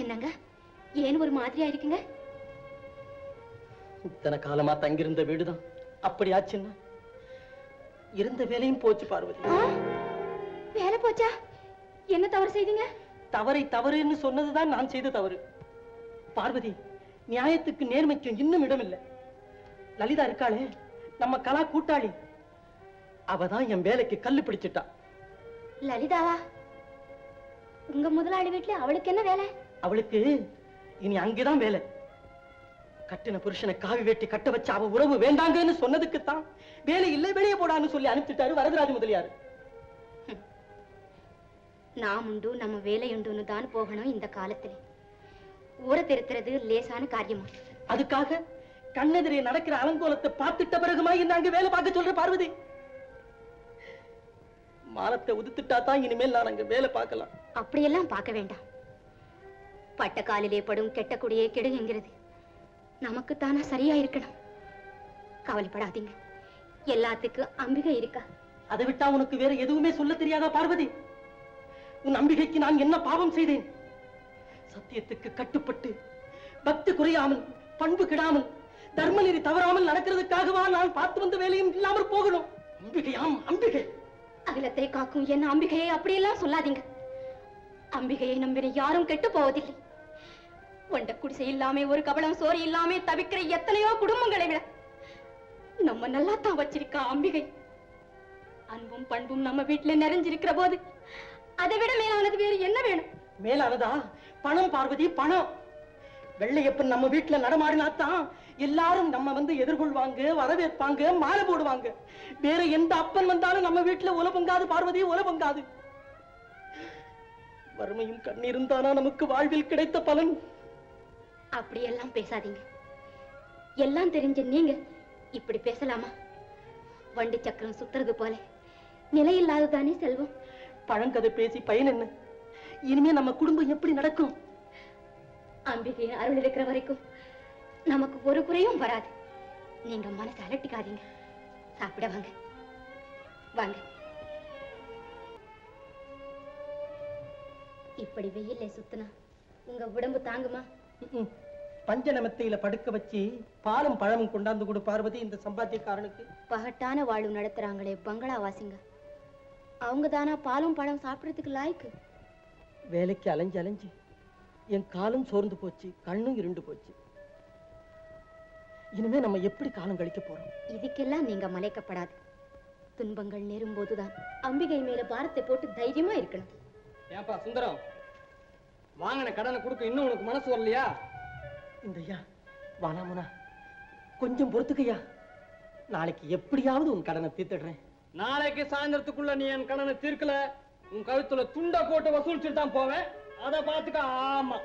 என்னங்க ஏன் ஒரு மாதிரியா இருக்குங்க? இத்தனை காலமா தங்கியிருந்த வீடுதான் அப்படி ஆச்சுன்னா இருந்த வேலையும் போச்சு பார்வதி. வேலை போச்சா? என்ன தவறு செய்தீங்க? தவறை தவறுன்னு சொன்னதுதான் நான் செய்த தவறு. பார்வதி, நியாயத்துக்கு நேர்மைக்கும் இன்னும் இடமில்லை. லலிதா இருக்காளே, நம்ம கலா கூட்டாளி, அவதான் என் வேலைக்கு கல்லு பிடிச்சிட்டா. லலிதாவா? உங்க முதலாளி வீட்டுல அவளுக்கு என்ன வேலை? அவளுக்கு இனி அங்கேதான் வேலை. கட்டின புருஷனை காவி வேட்டி கட்ட வச்சு அவ உறவு வேண்டாங்கன்னு சொன்னதுக்குத்தான் வேலை இல்லை, வெளியே போடான்னு சொல்லி அனுப்பிச்சிட்டாரு வரதராஜ முதலியார். நாம் உண்டு நம்ம வேலை உண்டுன்னு தான் போகணும். இந்த காலத்துல ஊரை திருத்துறது லேசான காரியமா? அதுக்காக கண்ணெதிரே நடக்கிற அலங்கோலத்தை பார்த்துட்ட பிறகுமா என்ன அங்க வேலை பார்க்க சொல்ற பார்வதி? மானத்தை உதுத்துட்டா தான் இனிமேல் நான் அங்க வேலை பார்க்கலாம். அப்படியெல்லாம் பார்க்க வேண்டாம். பட்ட காலிலே படும் கெட்ட குடியே கெடுங்கிறது நமக்குத்தானா சரியா இருக்கணும். கவலைப்படாதீங்க, எல்லாத்துக்கும் அம்பிகை இருக்கா. அதை விட்டா உனக்கு வேற எதுவுமே சொல்ல தெரியாதா பார்வதி? உன் அம்பிகைக்கு நான் என்ன பாவம் செய்தேன்? சத்தியத்துக்கு கட்டுப்பட்டு பக்தி குறையாமல் பண்பு கிடாமல் தர்மநெறி தவறாமல் நடக்கிறதுக்காகவா நான் பார்த்து வந்த வேலையும் இல்லாமல் போகணும்? அம்பிகையாம் அம்பிகை. அகிலத்தை காக்கும் என்ன அம்பிகையை அப்படியெல்லாம் சொல்லாதீங்க. அம்பிகையை நம்பின யாரும் கெட்டு போவதில்லை. வண்ட குடிசை இல்லாம ஒரு கபலம் சோறு இல்லாம தவிக்கிற எத்தனையோ குடும்பங்களை விட நம்ம நல்லா தான் வச்சிருக்கா அம்பிகை. அன்பும் பண்பும் நம்ம வீட்டுல நிறைஞ்சிருக்கிற போது அதை விட மேலானது வேறு என்ன வேணும்? மேலானதா? பணம் பார்வதி, பணம். வெள்ளையப்பன் நம்ம வீட்டுல நடமாடினாத்தான் எல்லாரும் நம்ம வந்து எதிர்கொள்வாங்க, வரவேற்பாங்க, மாலை போடுவாங்க. வேற எந்த அப்பன் வந்தாலும் நம்ம வீட்டுல உல பொங்காது பார்வதி, உல பொங்காது. வறுமையும் கண்ணீரும் தானா நமக்கு வாழ்வில் கிடைத்த பலன்? அப்படியெல்லாம் பேசாதீங்க. எல்லாம் தெரிஞ்ச நீங்க இப்படி பேசலாமா? வண்டி சக்கரம் சுத்துறது போல நிலையில்லாததானே செல்வம். பழங்கதை பேசி பயன் என்ன? இனிமே நம்ம குடும்பம் எப்படி நடக்கும்? அம்பிகையின் அருள் இருக்கிற வரைக்கும் நமக்கு ஒரு குறையும் வராது. நீங்க மனசை அலட்டிக்காதீங்க. சாப்பிட வாங்க வாங்க. இப்படி வெயில்ல சுத்தினா உங்க உடம்பு தாங்குமா? பஞ்சநமத்தையில படுக்க வச்சு பாலும் பழமும் கொண்டாந்து கொடு பார்வதி இந்த சம்பாத்தியக்காரனுக்கு. பகட்டான வாழ்வு நடத்துறாங்களே பங்களாவாசிங்க, அவங்க தானா பாலும் பழம் சாப்பிடறதுக்கு லாய்க்கு? வேலைக்கு அலைஞ்சு அலைஞ்சு என் காலும் சோர்ந்து போச்சு, கண்ணும் இருண்டு போச்சு. இனிமே நம்ம எப்படி காலம் கழிக்க போறோம்? இதுக்கெல்லாம் நீங்க மலைக்கப்படாது. துன்பங்கள் நேரும் போதுதான் அம்பிகை மேல பாரத்தை போட்டு தைரியமா இருக்கணும். ஏன்பா சுந்தரம், வாங்கின கடனை கொடுக்க இன்னும் உனக்கு மனசு வரலையா? இந்த ஐயா வானாமுனா கொஞ்சம் பொறுத்துக்கையா, நாளைக்கு எப்படியாவது உன் கடனை தீர்த்துடுறேன். நாளைக்கு சாயந்தரத்துக்குள்ள நீ என் கடனை தீர்க்கல, உன் கழுத்துல துண்டை போட்டு வசூலிச்சுட்டு தான் போவேன். அதை பார்த்துக்க. ஆமா,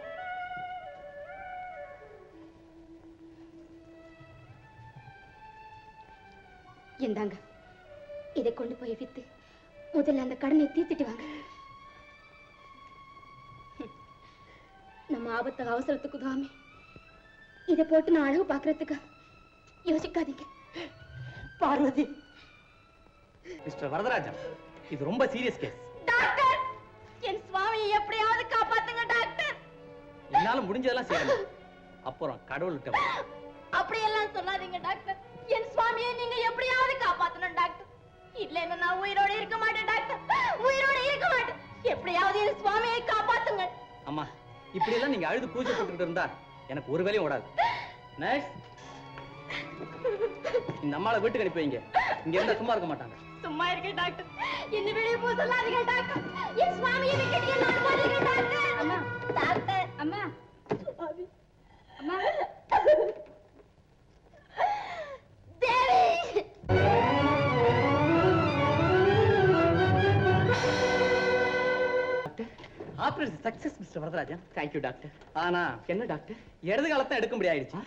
இந்தாங்க, இதை கொண்டு போய் வித்து முதல்ல அந்த கடனை தீர்த்துட்டு வாங்க. நம்ம ஆபத்து அவசரத்துக்கு உதவாம இதை போட்டு நான் அழகு பாக்குறதுக்கு யோசிக்காதீங்க. பார்வதி, மிஸ்டர் வரதராஜன், இது ரொம்ப சீரியஸ் கேஸ். டாக்டர், என் சுவாமியை எப்படியாவது காப்பாத்துங்க டாக்டர். என்னால முடிஞ்சதெல்லாம் செய்யணும், அப்புறம் கடவுள்கிட்ட வா. அப்படியெல்லாம் சொல்லாதீங்க டாக்டர். என் சுவாமியை நீங்க எப்படியாவது காப்பாத்தணும் டாக்டர். இல்லைன்னா நான் உயிரோட இருக்க மாட்டேன் டாக்டர், உயிரோட இருக்க மாட்டேன். எப்படியாவது என் சுவாமியை காப்பாத்துங்க. அம்மா, இப்படி எல்லாம் நீங்க அழுது பூஜை போட்டுக்கிட்டு இருந்தா எனக்கு ஒரு வேலையும் ஓடாது. நெக்ஸ்ட், இந்த அம்மாவை வீட்டுக்கு அனுப்பி வைங்க. இங்க இருந்தா சும்மா இருக்க மாட்டாங்க. சும்மா இருக்கேன் டாக்டர், என்ன வெளியே போக சொல்லாதீங்க டாக்டர். என் சுவாமியை விட்டுட்டு நான் போறேன் டாக்டர். அம்மா, டாக்டர், அம்மா, சுவாமி, அம்மா, Devi. Operation success mister Varadarajan. Thank you doctor. ஆனா என்ன டாக்டர், இடது காலத்தை எடுக்க முடியாயிருச்சு.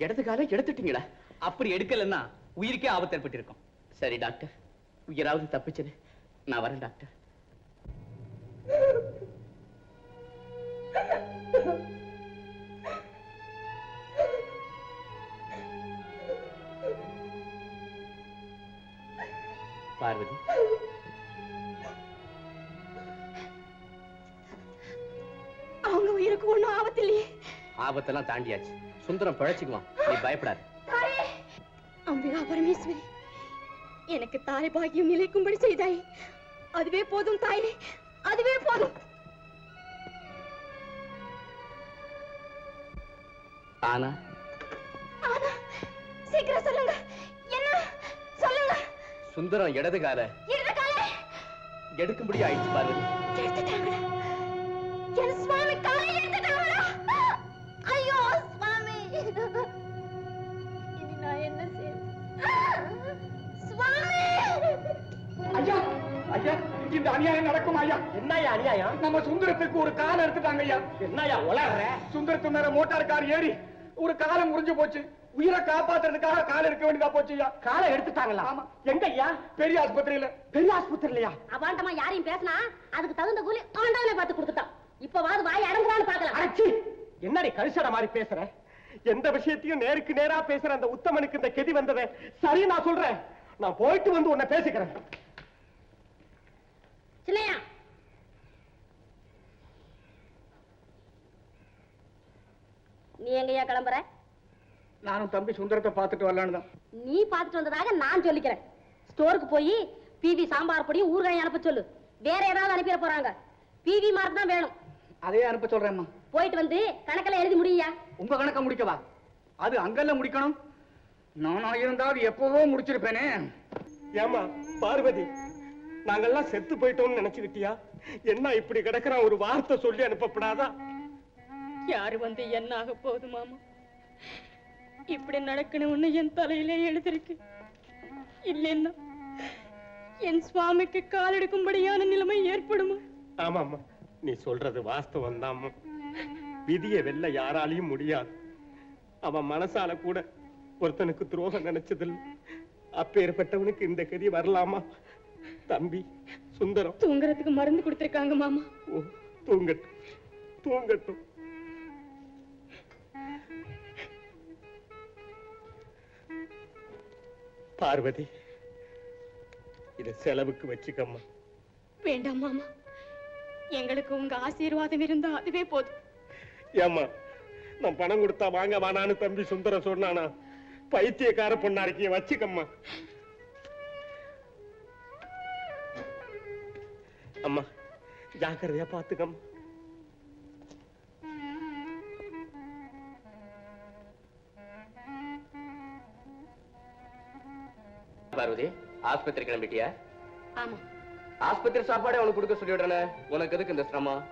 இடது காலை எடுத்துட்டீங்களா? அப்படி எடுக்கலன்னா உயிருக்கே ஆபத்து ஏற்பட்டிருக்கும். சரி டாக்டர், உயிராவது தப்பிச்சது. நான் வரேன் டாக்டர். பார்வதி, அவங்க உயிரை எனக்கு ஒண்ணும் ஆபத்தில்லையே. ஆபத்தெல்லாம் தாண்டியாச்சு. சுந்தரம் பிழைச்சுக்குவான், நீ பயப்படாத. தாயே, அம்பிகா பரமேஸ்வரி, எனக்கு தாய் பாக்கியம் நிலைக்கும்படி செய்தாய். அதுவே போதும் தாயே, அதுவே போதும். ஆனா சீக்கிரம் சொல்லுங்க, என்ன சொல்லுங்க. சுந்தரம் இடது கால எடுக்கும்படி ஆயிடுச்சு பார்வதி. எடுத்துட்டாங்களா? என் சுவாமி காலை எடுத்துட்டாங்களா? ஐயோ சுவாமி, இனி நான் என்ன செய்ய? சுவாமி! ஐயா ஐயா, இந்த அநியாயம் நடக்கும் ஐயா. என்னையா அநியாயம்? நம்ம சுந்தரத்துக்கு ஒரு காலம் எடுத்துட்டாங்க ஐயா. என்னையா உளர்ற? சுந்தரத்து மேல மோட்டார் கார் ஏறி ஒரு காலம் முறிஞ்சு போச்சு. உயிரை காப்பாத்துறதுக்காக கால் எடுக்க வேண்டியதா போச்சு ஐயா. காலை எடுத்துட்டாங்களா? ஆமா. எங்க ஐயா? பெரிய ஆஸ்பத்திரியில. பெரிய ஆஸ்பத்திரிலையா? அவாண்டமா யாரையும் பேசினா அதுக்கு தகுந்த கூலி ஆண்டவனை பார்த்து கொடுத்துட்டான். இப்பவாது வாய் அடங்குறான்னு பார்க்கலாம். அடச்சி, என்னடி கரிசட மாதிரி பேசுற? எந்த விஷயத்தையும் நேருக்கு நேரா பேசுற அந்த உத்தமனுக்கு இந்த கெதி வந்தது. சரி, நான் சொல்றேன். நான் போயிட்டு வந்து உன்னை பேசிக்கிறேன். சின்னையா, நீ எங்கயா கிளம்புற? நானும் தம்பி சுந்தரத்தை பார்த்துட்டு வரலான்னு தான். நீ பார்த்துட்டு வந்ததாக நான் சொல்லிக்கிறேன். ஸ்டோருக்கு போய் பிவி சாம்பார் பொடி ஊறுகாய் அனுப்ப சொல்லு. வேற ஏதாவது அனுப்பிட போறாங்க. பிவி மார்க் தான் வேணும். அதே அனுப்ப சொல்றேம்மா. போயிட்டு வந்து கணக்கெல்லாம் எழுதி முடியா? உங்க கணக்க முடிக்கவா? அது அங்கெல்லாம் முடிக்கணும். நானா இருந்தாலும் எப்பவோ முடிச்சிருப்பேனே. ஏமா பார்வதி, நாங்கெல்லாம் செத்து போயிட்டோம்னு நினைச்சுக்கிட்டியா? என்ன இப்படி கிடக்குறான், ஒரு வார்த்தை சொல்லி அனுப்பப்படாதா? யாரு வந்து என்ன ஆக போகுது மாமா? இப்படி நடக்கணும்னு என் தலையிலே எழுதிருக்கு. இல்லைன்னா என் சுவாமிக்கு கால் எடுக்கும்படியான நிலைமை ஏற்படுமா? ஆமாம்மா, நீ சொல்றது வாஸ்தவம் தான். விதியை வெல்ல யாராலையும் முடியாது. அவன் மனசால கூட ஒருத்தனுக்கு துரோகம் நினைச்சதில்லை. அப்பேற்பட்டவனுக்கு இந்த கதி வரலாமா? தம்பி சுந்தரம் தூங்குறதுக்கு மருந்து கொடுத்திருக்காங்க மாமா. ஓ, தூங்கட்டும் தூங்கட்டும். பார்வதி, இத செலவுக்கு வச்சுக்கம்மா. வேண்டாம் மாமா, எங்களுக்கு உங்க ஆசீர்வாதம் இருந்தா அதுவே போதும். ஏம்மா, நான் பணம் கொடுத்தா வாங்க வானான்னு தம்பி சுந்தரம் சொன்னானா? பைத்தியக்கார பொண்ணா இருக்கிய, வச்சுக்கம்மா. அம்மா, ஜாக்கிரதையா பாத்துக்கம்மா. பார்வதி, ஆஸ்பத்திரி கிளம்பிட்டியா? ஆமா. ஆஸ்பத்திரி சாப்பாடு அவனுக்கு கொடுக்க சொல்லி விடுறேனே, உனக்கு எதுக்கு இந்த சிரமம்?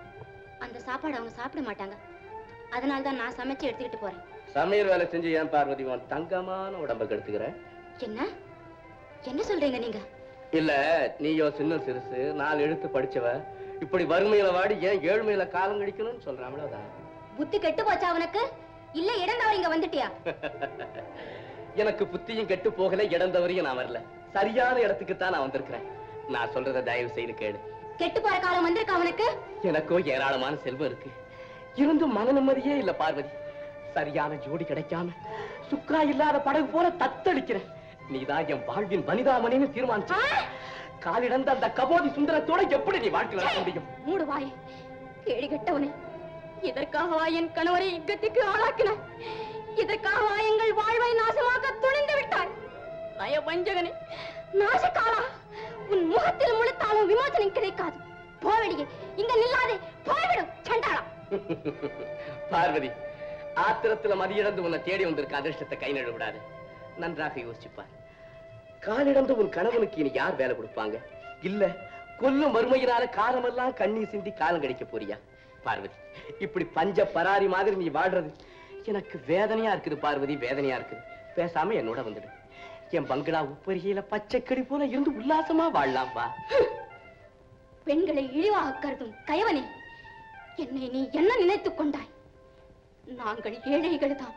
அந்த சாப்பாடு அவங்க சாப்பிட மாட்டாங்க. அதனால தான் நான் சமைச்சு எடுத்துக்கிட்டு போறேன். சமையல் வேலை செஞ்சு ஏன் பார்வதி உன் தங்கமான உடம்ப கெடுத்துக்கிற? என்ன என்ன சொல்றீங்க நீங்க? இல்ல, நீயோ சின்ன சிறுசு, 4 எழுத்து படிச்சவ, இப்படி வறுமையில வாடி ஏன் ஏழ்மையில காலம் கழிக்கணும்னு சொல்றான். அவ்வளவுதான். புத்தி கெட்டு போச்சா அவனுக்கு? இல்ல இடந்தவர் இங்க வந்துட்டியா? எனக்கு புத்தியும் கெட்டு போகல, இடந்தவரையும் நான் வரல. சரியான இடத்துக்கு தான் நான் வந்திருக்கிறேன். நான் சொல்றத தயவு செய்து கேளு. கெட்டு போற காலம் வந்திருக்கா அவனுக்கு? எனக்கோ ஏராளமான செல்வம் இருக்கு, இருந்தும் மன நிம்மதியே இல்ல பார்வதி. சரியான ஜோடி கிடைக்காம சுக்கா இல்லாத படகு போல தத்தளிக்கிறேன். நீதான் என் வாழ்வின் வனிதாமணின்னு தீர்மானிச்ச. காலிடந்த அந்த கபோதி சுந்தரத்தோட எப்படி நீ வாழ்க்கை நடத்த முடியும்? மூடு வாயே, கேடி கெட்டவனே. இதற்காகவா என் கணவரை இக்கத்திற்கு ஆளாக்கினாய்? இதற்காகவா எங்கள் வாழ்வை நாசமாக்க துணிந்து விட்டாய்? நய வஞ்சகனே, நாசக்காலா, உன் முகத்தில் முழுத்தாலும் விமோசனம் கிடைக்காது. போவெளியே, இங்க நில்லாதே, போய்விடும் சண்டாளா. பார்வதி, ஆத்திரத்துல மதியிழந்து உன்னை தேடி வந்திருக்க அதிர்ஷ்டத்தை கை நழுவ விடாது. நன்றாக யோசிப்பார். காலிழந்து உன் கணவனுக்கு இனி யார் வேலை கொடுப்பாங்க? இல்ல கொல்லும் வறுமையினால காலமெல்லாம் கண்ணீர் சிந்தி காலம் கழிக்க போறியா? பார்வதி, இப்படி பஞ்ச பராரி மாதிரி நீ வாழ்றது எனக்கு வேதனையா இருக்குது பார்வதி, வேதனையா இருக்குது. பேசாம என்னோட வந்துடு. என் பங்களா உப்பரிகையில பச்சைக்கடி போல இருந்து உல்லாசமா வாழலாம். வா. பெண்களை இழிவாக கருதும் கயவனே, என்னை நீ என்ன நினைத்துக் கொண்டாய்? நாங்கள் ஏழைகள் தான்.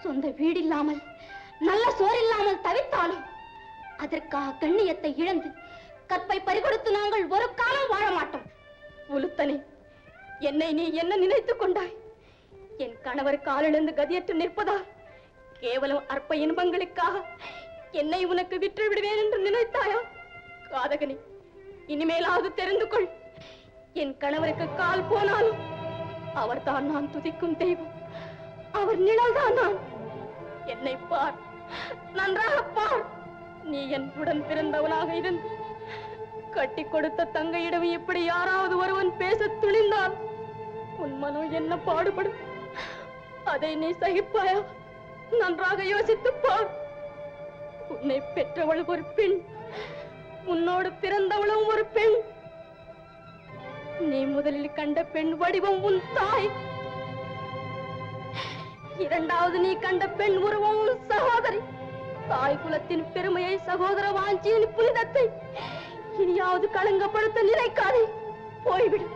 சொந்த வீடில்லாமல் நல்ல சோறில்லாமல் தவித்தாலும் அதற்காக கண்ணியத்தை இழந்து கற்பை பறிகொடுத்து நாங்கள் ஒரு காலம் வாழ மாட்டோம். உலுத்தனே, என்னை நீ என்ன நினைத்துக் கொண்டாய்? என் கணவர் காலிழந்து கதியற்று நிற்பதால் கேவலம் அற்ப இன்பங்களுக்காக என்னை உனக்கு விற்று விடுவேன் என்று நினைத்தாயா? காதகனே, இனிமேலாவது தெரிந்து கொள். என் கணவருக்கு கால் போனாலும் அவர்தான் நான் துதிக்கும் தெய்வம். அவர் நிழல்தான் நான். என்னை பார், நன்றாக பார். நீ என் உடன் பிறந்தவனாக இருந்து கட்டி கொடுத்த தங்கையிடம் இப்படி யாராவது ஒருவன் பேச துணிந்தால் உன் மனம் என்ன பாடுபடும்? அதை நீ சகிப்பாயா? நன்றாக யோசித்துப் பார். உன்னை பெற்றவள் ஒரு பெண், உன்னோடு பிறந்தவளும் ஒரு பெண். நீ முதலில் கண்ட பெண் வடிவம் உன் தாய், இரண்டாவது நீ கண்ட பெண் உருவம் உன் சகோதரி. தாய் குலத்தின் பெருமையை, சகோதர வாஞ்சியின் புனிதத்தை இனியாவது களங்கப்படுத்த நினைக்காதே. போய்விடு.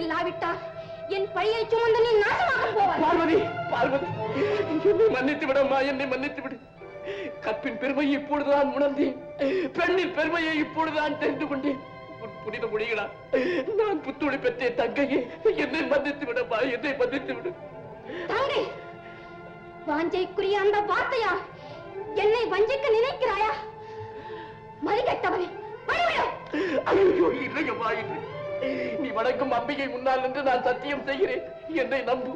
இல்லாவிட்டால் என் பழியை சுமந்து நீ நாசமாக போவாய். பார்வதி, பார்வதி, என்னை மன்னித்து விடம்மா, என்னை மன்னித்து விடு. கற்பின் பெருமையை இப்பொழுதுதான் உணர்ந்தேன். பெண்ணின் பெருமையை இப்பொழுதுதான் தெரிந்து கொண்டேன். உன் புனித மொழிகளா, நான் புத்துளி பெற்றேன் தங்கையே, என்னை மன்னித்து விடம்மா, என்னை மன்னித்து விடு. தங்கை, வாஞ்சைக்குரிய அந்த வார்த்தையா என்னை வஞ்சிக்க நினைக்கிறாயா? மறிகட்டவனே, வழிவிடு. ஐயோ, இல்லையம்மா, இல்லை. நீ வணங்கும் அம்பிகை முன்னால் என்று நான் சத்தியம் செய்கிறேன், என்னை நம்பு.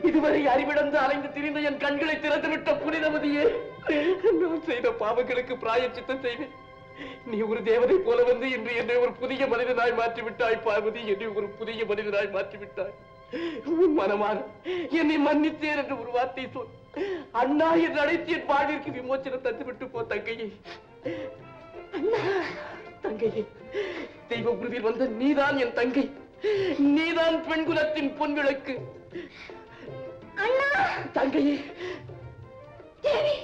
இதுவரை அறிவிடந்து அலைந்து திரிந்த என் கண்களை திறந்துவிட்ட புனிதமதியே, நான் செய்த பாவங்களுக்கு பிராயச்சித்தம் செய்வேன். நீ ஒரு தேவதை போல வந்து இன்று என்னை ஒரு புதிய மனிதனாய் மாற்றிவிட்டாய் பார்வதி, என்னை ஒரு புதிய மனிதனாய் மாற்றிவிட்டாய். உன் மனமான என்னை மன்னித்தேன் என்று ஒரு வார்த்தை சொல். அண்ணா என்று அழைத்து என் வாழ்விற்கு விமோச்சனம் தந்துவிட்டு போ தங்கையே. தங்கையே, தெய்வ உருவில் வந்த நீதான் என் தங்கை, நீதான் பெண் குலத்தின் பொன் விளக்கு. அண்ணா, தங்கையே, தேவி.